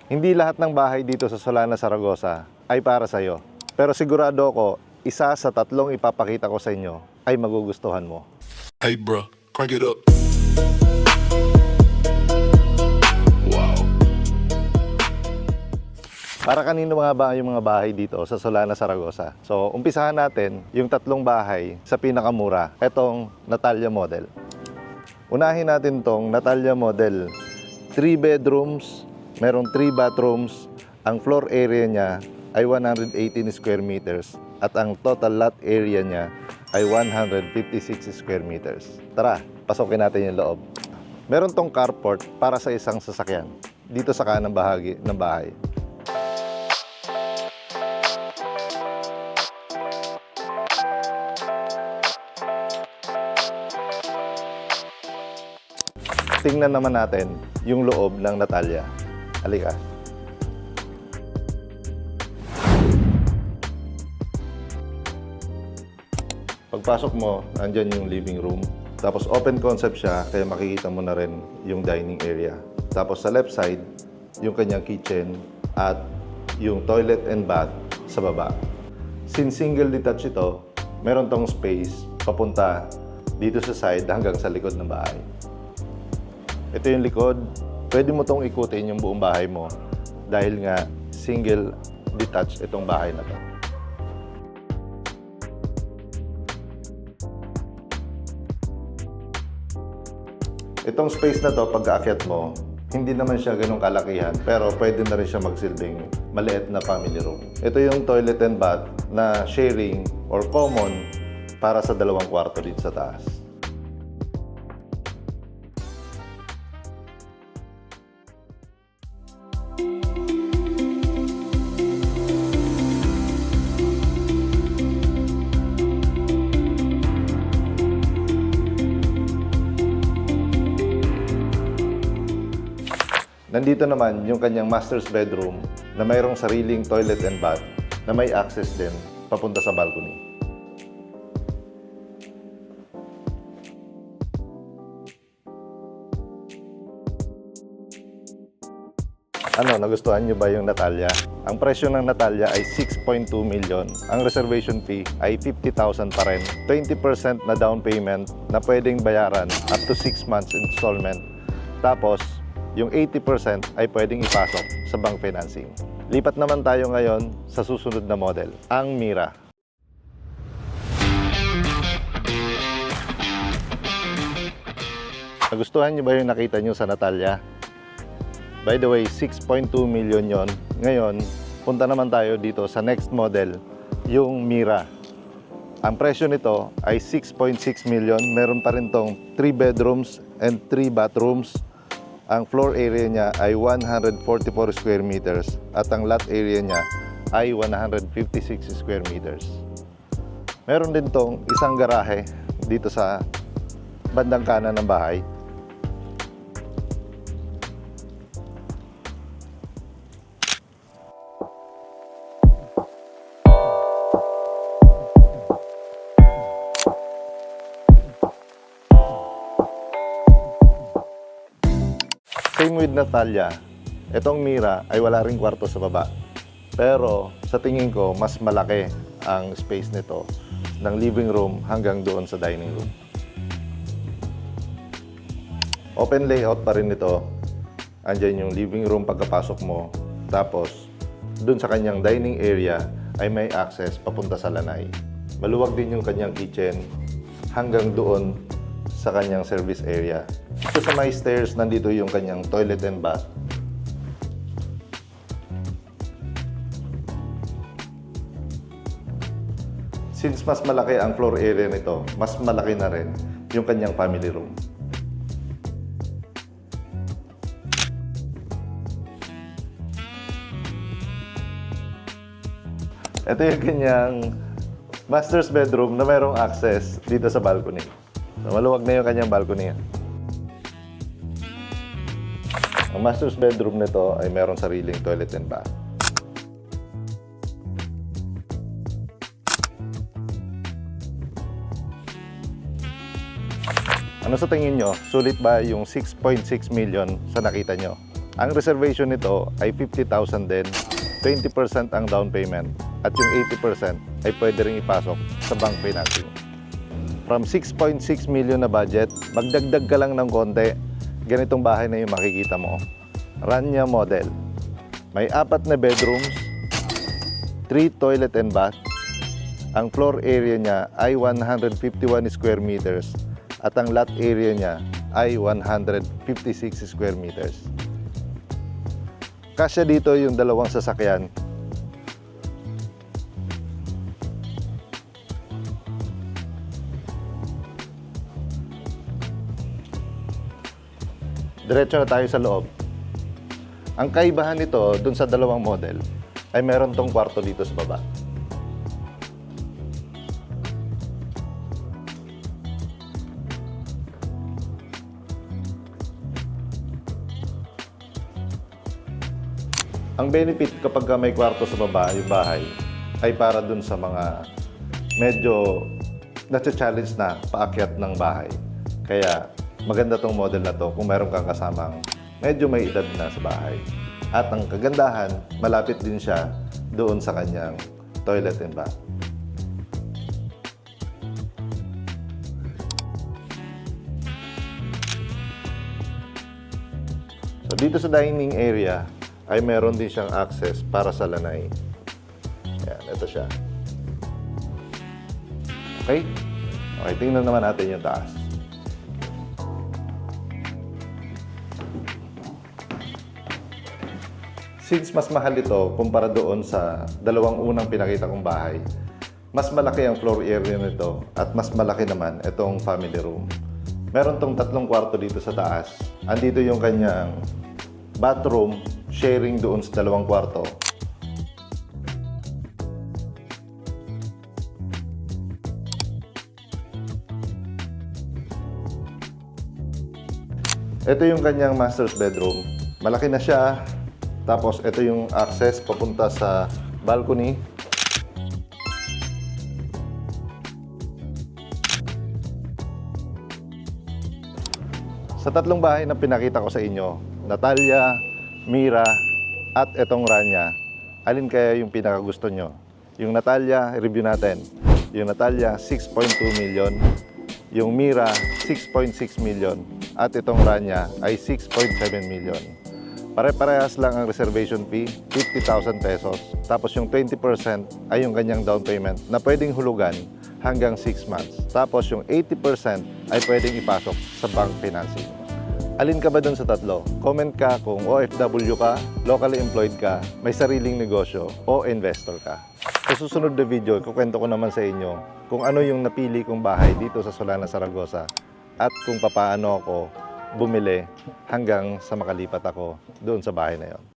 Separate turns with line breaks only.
Hindi lahat ng bahay dito sa Solana, Zaragoza ay para sa'yo. Pero sigurado ako, isa sa tatlong ipapakita ko sa inyo ay magugustuhan mo.
Hey, bro, crank it up. Wow.
Para kanino nga ba yung mga bahay dito sa Solana, Zaragoza? So, umpisahan natin yung tatlong bahay sa pinakamura. Etong Natalia model. Unahin natin tong Natalia model. 3 bedrooms, merong 3 bathrooms. Ang floor area niya ay 118 square meters at ang total lot area niya ay 156 square meters. Tara, pasokin natin yung loob. Meron tong carport para sa isang sasakyan dito sa kanang bahagi ng bahay. Tingnan naman natin yung loob ng Natalia. Halika. Pagpasok mo, andyan yung living room. Tapos open concept siya, kaya makikita mo na rin yung dining area. Tapos sa left side, yung kanyang kitchen at yung toilet and bath sa baba. Since single detached ito, meron tong space papunta dito sa side hanggang sa likod ng bahay. Ito yung likod. Pwede mo tong ikutin yung buong bahay mo dahil nga single detached itong bahay na to. Itong space na to, pagkaakyat mo, hindi naman siya ganun kalakihan, pero pwede na rin siya magsilbing maliit na family room. Ito yung toilet and bath na sharing or common para sa dalawang kwarto dito sa taas. Nandito naman yung kanyang master's bedroom na mayroong sariling toilet and bath na may access din papunta sa balcony. Ano, nagustuhan niyo ba yung Natalia? Ang presyo ng Natalia ay 6.2 million. Ang reservation fee ay 50,000 pa rin. 20% na down payment na pwedeng bayaran up to 6 months installment. Tapos, yung 80% ay pwedeng ipasok sa bank financing. Lipat naman tayo ngayon sa susunod na model, ang Mira. Nagustuhan niyo ba yung nakita niyo sa Natalia? By the way, 6.2 million yon. Ngayon, punta naman tayo dito sa next model, yung Mira. Ang presyo nito ay 6.6 million. Meron pa rin tong 3 bedrooms and 3 bathrooms. Ang floor area niya ay 144 square meters at ang lot area niya ay 156 square meters. Meron din tong isang garahe dito sa bandang kanan ng bahay. Same with Natalia, itong Mira ay wala ring kwarto sa baba. Pero sa tingin ko, mas malaki ang space nito ng living room hanggang doon sa dining room. Open layout pa rin ito. Andyan yung living room pagkapasok mo. Tapos, doon sa kanyang dining area ay may access papunta sa lanay. Maluwag din yung kanyang kitchen hanggang doon sa kanyang service area. Dito sa may stairs, nandito yung kanyang toilet and bath. Since mas malaki ang floor area nito, mas malaki na rin yung kanyang family room. Ito yung kanyang master's bedroom na mayroong access dito sa balcony. So, maluwag na yung kanyang balcony. Ang master's bedroom nito ay mayroong sariling toilet and bath. Ano sa tingin nyo? Sulit ba yung 6.6 million sa nakita nyo? Ang reservation nito ay 50,000 din, 20% ang down payment, at yung 80% ay pwede rin ipasok sa bank financing. From 6.6 million na budget, magdagdag ka lang ng konti, ganitong bahay na yung makikita mo. Rania model. May 4 na bedrooms, 3 toilet and bath. Ang floor area niya ay 151 square meters at ang lot area niya ay 156 square meters. Kasya dito yung 2 sasakyan. Diretso na tayo sa loob. Ang kaibahan nito dun sa 2 model ay meron tong kwarto dito sa baba. Ang benefit kapag may kwarto sa baba, yung bahay, ay para dun sa mga medyo na-challenge na paakyat ng bahay. Kaya maganda tong model na to kung meron kang kasamang medyo may edad na sa bahay. At ang kagandahan, malapit din siya doon sa kanyang toilet and bath. So dito sa dining area ay meron din siyang access para sa lanay. Ayan, ito siya. Okay? Okay, tingnan naman natin yung taas. Since mas mahal ito kumpara doon sa 2 unang pinakita kong bahay, mas malaki ang floor area nito at mas malaki naman itong family room. Meron tong 3 kwarto dito sa taas. Andito yung kanyang bathroom, sharing doon sa 2 kwarto. Ito yung kanyang master's bedroom. Malaki na siya. Tapos ito yung access papunta sa balcony. Sa 3 bahay na pinakita ko sa inyo, Natalia, Mira, at itong Rania, alin kaya yung pinakagusto nyo? Yung Natalia, review natin. Yung Natalia, 6.2 million. Yung Mira, 6.6 million. At itong Rania ay 6.7 million. Pare-parehas lang ang reservation fee, 50,000 pesos. Tapos yung 20% ay yung kanyang down payment na pwedeng hulugan hanggang 6 months. Tapos yung 80% ay pwedeng ipasok sa bank financing. Alin ka ba dun sa 3? Comment ka kung OFW ka, locally employed ka, may sariling negosyo o investor ka. Sa susunod na video, kukwento ko naman sa inyo kung ano yung napili kong bahay dito sa Solana, Zaragoza at kung papaano ako bumili hanggang sa makalipat ako doon sa bahay na yon.